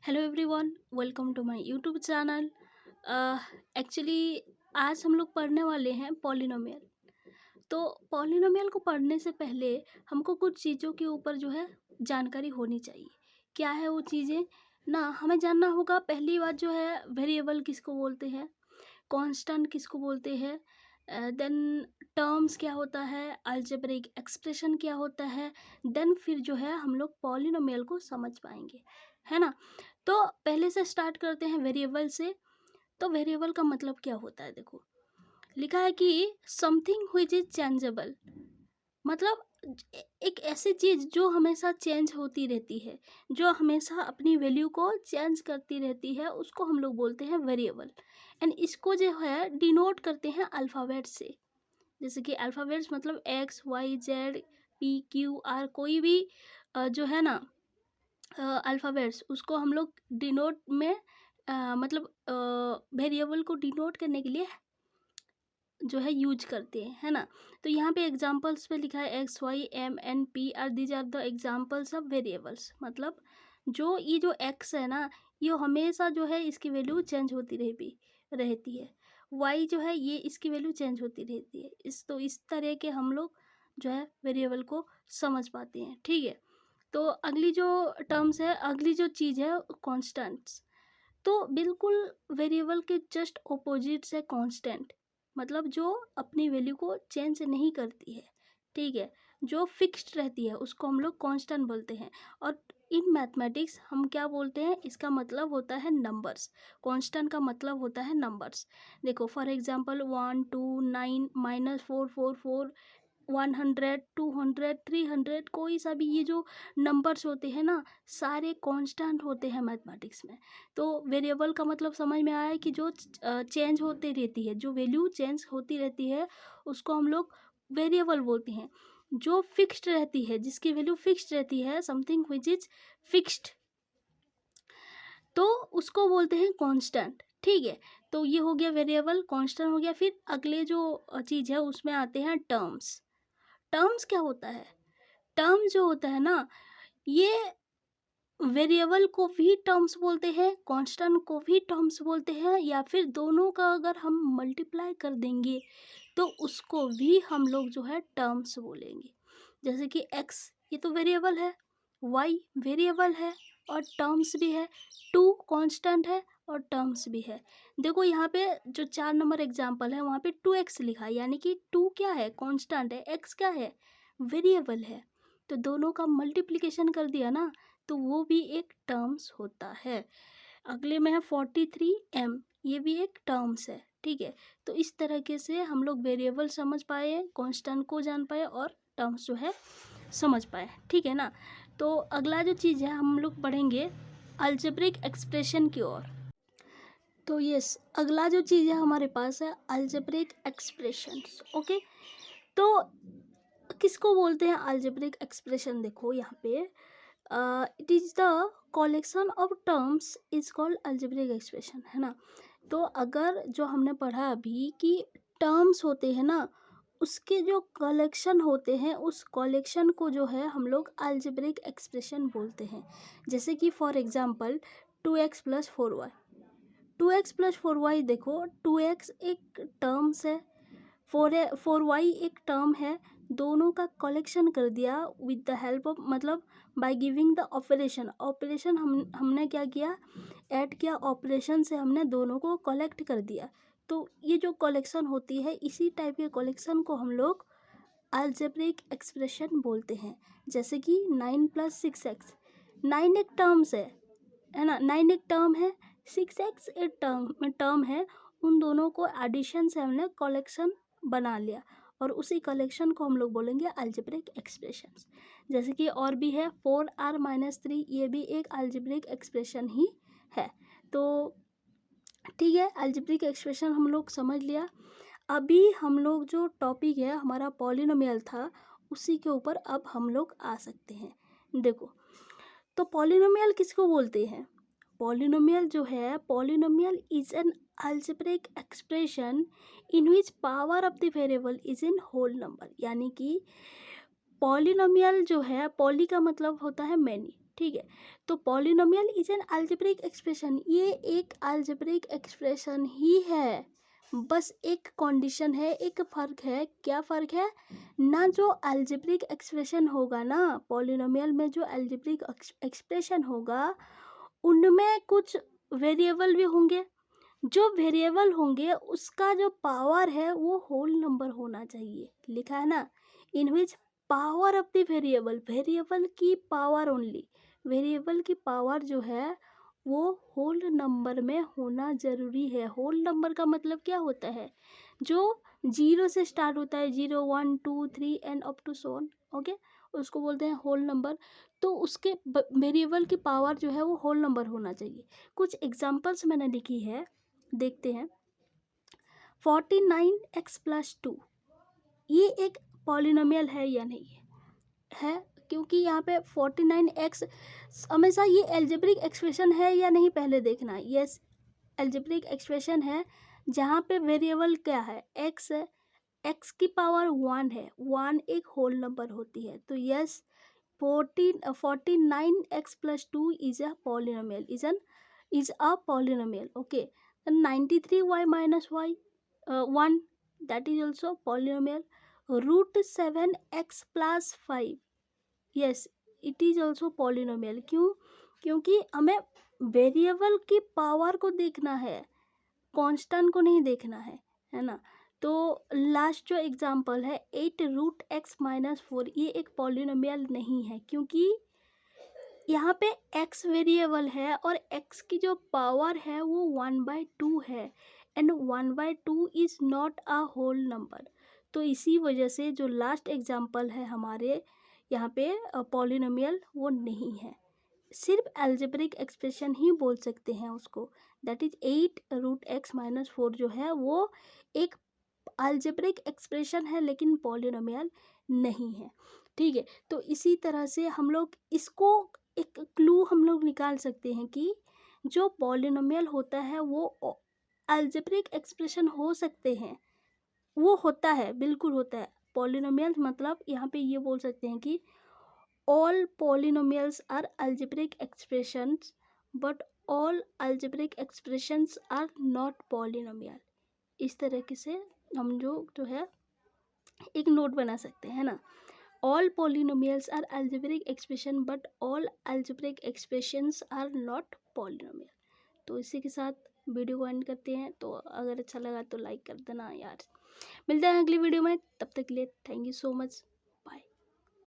Hello everyone, welcome to my YouTube channel. Actually आज हम लोग पढ़ने वाले हैं पॉलिनोमियल। तो पॉलिनोमियल को पढ़ने से पहले हमको कुछ चीज़ों के ऊपर जो है जानकारी होनी चाहिए। क्या है वो चीज़ें ना, हमें जानना होगा। पहली बात जो है, वेरिएबल किसको बोलते हैं, कांस्टेंट किसको बोलते हैं, देन टर्म्स क्या होता है, अलजेब्रिक एक्सप्रेशन क्या होता है, देन फिर जो है हम लोग पॉलिनोमियल को समझ पाएंगे, है ना। तो पहले से स्टार्ट करते हैं वेरिएबल से। तो वेरिएबल का मतलब क्या होता है, देखो लिखा है कि समथिंग व्हिच इज चेंजेबल, मतलब एक ऐसी चीज़ जो हमेशा चेंज होती रहती है, जो हमेशा अपनी वैल्यू को चेंज करती रहती है, उसको हम लोग बोलते हैं वेरिएबल। एंड इसको जो है डिनोट करते हैं अल्फ़ाबेट से। जैसे कि अल्फ़ाबेट्स मतलब x y z p q r, कोई भी जो है ना अल्फ़ाबेट्स, उसको हम लोग डिनोट में मतलब वेरिएबल को डिनोट करने के लिए जो है यूज करते हैं, है ना। तो यहाँ पे एग्जांपल्स पे लिखा है X Y M N P R, these are the examples of variables. मतलब जो एक्स है ना, ये हमेशा जो है इसकी वैल्यू चेंज होती रहती है। वाई जो है ये इसकी वैल्यू चेंज होती रहती है। इस तरह के हम लोग जो है वेरिएबल को समझ पाते हैं, ठीक है। तो अगली जो टर्म्स है, अगली जो चीज़ है कॉन्स्टेंट्स। तो बिल्कुल वेरिएबल के जस्ट ऑपोजिट है कांस्टेंट, मतलब जो अपनी वैल्यू को चेंज नहीं करती है, ठीक है। जो फिक्स्ड रहती है उसको हम लोग कांस्टेंट बोलते हैं। और इन मैथमेटिक्स हम क्या बोलते हैं, इसका मतलब होता है नंबर्स। कांस्टेंट का मतलब होता है नंबर्स। देखो फॉर एग्जांपल 1 2 9 -4 4 4 100 200 300, कोई सा भी ये जो नंबर्स होते हैं ना, सारे कांस्टेंट होते हैं मैथमेटिक्स में। तो वेरिएबल का मतलब समझ में आया है कि जो चेंज होती रहती है, जो वैल्यू चेंज होती रहती है, उसको हम लोग वेरिएबल बोलते हैं। जो फिक्स्ड रहती है, जिसकी वैल्यू फिक्स्ड रहती है, समथिंग विच इज फिक्स्ड, तो उसको बोलते हैं कांस्टेंट, ठीक है। तो ये हो गया वेरिएबल, कांस्टेंट हो गया। फिर अगले जो चीज़ है उसमें आते हैं टर्म्स। टर्म्स क्या होता है, टर्म जो होता है ना, ये वेरिएबल को भी टर्म्स बोलते हैं, कांस्टेंट को भी टर्म्स बोलते हैं, या फिर दोनों का अगर हम मल्टीप्लाई कर देंगे तो उसको भी हम लोग जो है टर्म्स बोलेंगे। जैसे कि एक्स ये तो वेरिएबल है, वाई वेरिएबल है और टर्म्स भी है, टू कांस्टेंट है और टर्म्स भी है। देखो यहाँ पे जो 4 नंबर एग्जाम्पल है वहाँ पे 2x लिखा है, यानी कि 2 क्या है, कांस्टेंट है, x क्या है, वेरिएबल है। तो दोनों का मल्टीप्लिकेशन कर दिया ना, तो वो भी एक टर्म्स होता है। अगले में है 43m, ये भी एक टर्म्स है, ठीक है। तो इस तरीके से हम लोग वेरिएबल समझ पाए, कांस्टेंट को जान पाए और टर्म्स जो है समझ पाए, ठीक है ना। तो अगला जो चीज़ है हम लोग पढ़ेंगे अलजेब्रिक एक्सप्रेशन की ओर। तो यस, अगला जो चीज़ है हमारे पास है अलजेब्रिक एक्सप्रेशंस, ओके। तो किसको बोलते हैं अलजेब्रिक एक्सप्रेशन, देखो यहाँ पे it is the collection of terms is called algebraic expression, है ना। तो अगर जो हमने पढ़ा अभी कि टर्म्स होते हैं ना, उसके जो कलेक्शन होते हैं, उस कलेक्शन को जो है हम लोग अलजेब्रिक एक्सप्रेशन बोलते हैं। जैसे कि for example 2x + 4y, 2x + 4y, देखो 2x एक टर्म्स है, 4y एक टर्म है, दोनों का कलेक्शन कर दिया विद द हेल्प ऑफ, मतलब by giving the operation. Operation हमने क्या किया, ऐड किया, ऑपरेशन से हमने दोनों को कलेक्ट कर दिया। तो ये जो कलेक्शन होती है, इसी टाइप के कलेक्शन को हम लोग अलजेब्रिक एक्सप्रेशन बोलते हैं। जैसे कि 9 + 6x, 9 एक टर्म्स है ना, 9 एक टर्म है, 6x एक टर्म है। उन दोनों को एडिशन से हमने कलेक्शन बना लिया, और उसी कलेक्शन को हम लोग बोलेंगे अलजेब्रिक एक्सप्रेशंस। जैसे कि और भी है 4r - 3, ये भी एक अलजेब्रिक एक्सप्रेशन ही है। तो ठीक है, अलजेब्रिक एक्सप्रेशन हम लोग समझ लिया। अभी हम लोग जो टॉपिक है हमारा पॉलिनोमियल था, उसी के ऊपर अब हम लोग आ सकते हैं। देखो, तो पॉलिनोमियल किसको बोलते हैं, पॉलिनोमियल जो है, polynomial is an algebraic expression in which power of the variable is in whole number. यानी कि पॉलिनोमियल जो है, पॉली का मतलब होता है मैनी, ठीक है। तो polynomial is N algebraic expression, ये एक अलजेब्रिक एक्सप्रेशन ही है। बस एक कंडीशन है, एक फ़र्क है। क्या फ़र्क है ना, जो अलजेब्रिक एक्सप्रेशन होगा ना पॉलिनोमियल में, जो अलजेब्रिक एक्सप्रेशन होगा उनमें कुछ वेरिएबल भी होंगे। जो वेरिएबल होंगे उसका जो पावर है वो होल नंबर होना चाहिए। लिखा है ना, in which power of the variable, variable की पावर ओनली, वेरिएबल की पावर जो है वो होल नंबर में होना ज़रूरी है। होल नंबर का मतलब क्या होता है, जो जीरो से स्टार्ट होता है, 0 1 2 3 and up to so on, okay, उसको बोलते हैं होल नंबर। तो उसके वेरिएबल की पावर जो है वो होल नंबर होना चाहिए। कुछ एग्जांपल्स मैंने लिखी है, देखते हैं। 49x+2 ये एक पॉलिनोमियल है या नहीं है, क्योंकि यहाँ पे 49x हमेशा ये एल्जेब्रिक एक्सप्रेशन है या नहीं पहले देखना है। यस, एल्जेब्रिक एक्सप्रेशन है जहाँ पे वेरिएबल क्या है, x है, x की पावर 1 है, 1 एक होल नंबर होती है। तो yes, 49x+2 is a polynomial, is a polynomial, okay. And 93y minus y 1, that is also polynomial. Root 7x+5, yes, it is also polynomial। क्यों, क्योंकि हमें वेरिएबल की पावर को देखना है, कांस्टेंट को नहीं देखना है ना। तो लास्ट जो एग्जांपल है 8√x-4, ये एक पॉलिनोमियल नहीं है, क्योंकि यहाँ पे x वेरिएबल है और x की जो पावर है वो 1/2 है, and 1/2 is not a whole number. तो इसी वजह से जो लास्ट एग्जांपल है हमारे यहाँ पे पॉलिनोमियल वो नहीं है, सिर्फ अलजेब्रिक एक्सप्रेशन ही बोल सकते हैं उसको। दैट इज 8√x-4 जो है वो एक अलजेब्रिक एक्सप्रेशन है, लेकिन पॉलिनोमियल नहीं है, ठीक है। तो इसी तरह से हम लोग इसको एक क्लू हम लोग निकाल सकते हैं कि जो पॉलिनोमियल होता है वो अलजेब्रिक एक्सप्रेशन हो सकते हैं, वो होता है, बिल्कुल होता है। पॉलिनोमियल मतलब यहाँ पे ये बोल सकते हैं कि all polynomials are algebraic expressions, but all algebraic expressions are not polynomial। इस तरीके से हम जो है एक नोट बना सकते हैं ना। all polynomials are algebraic expression but all algebraic expressions are not polynomial। तो इसी के साथ वीडियो को एंड करते हैं। तो अगर अच्छा लगा तो लाइक कर देना यार। मिलते हैं अगली वीडियो में, तब तक के लिए थैंक यू सो मच।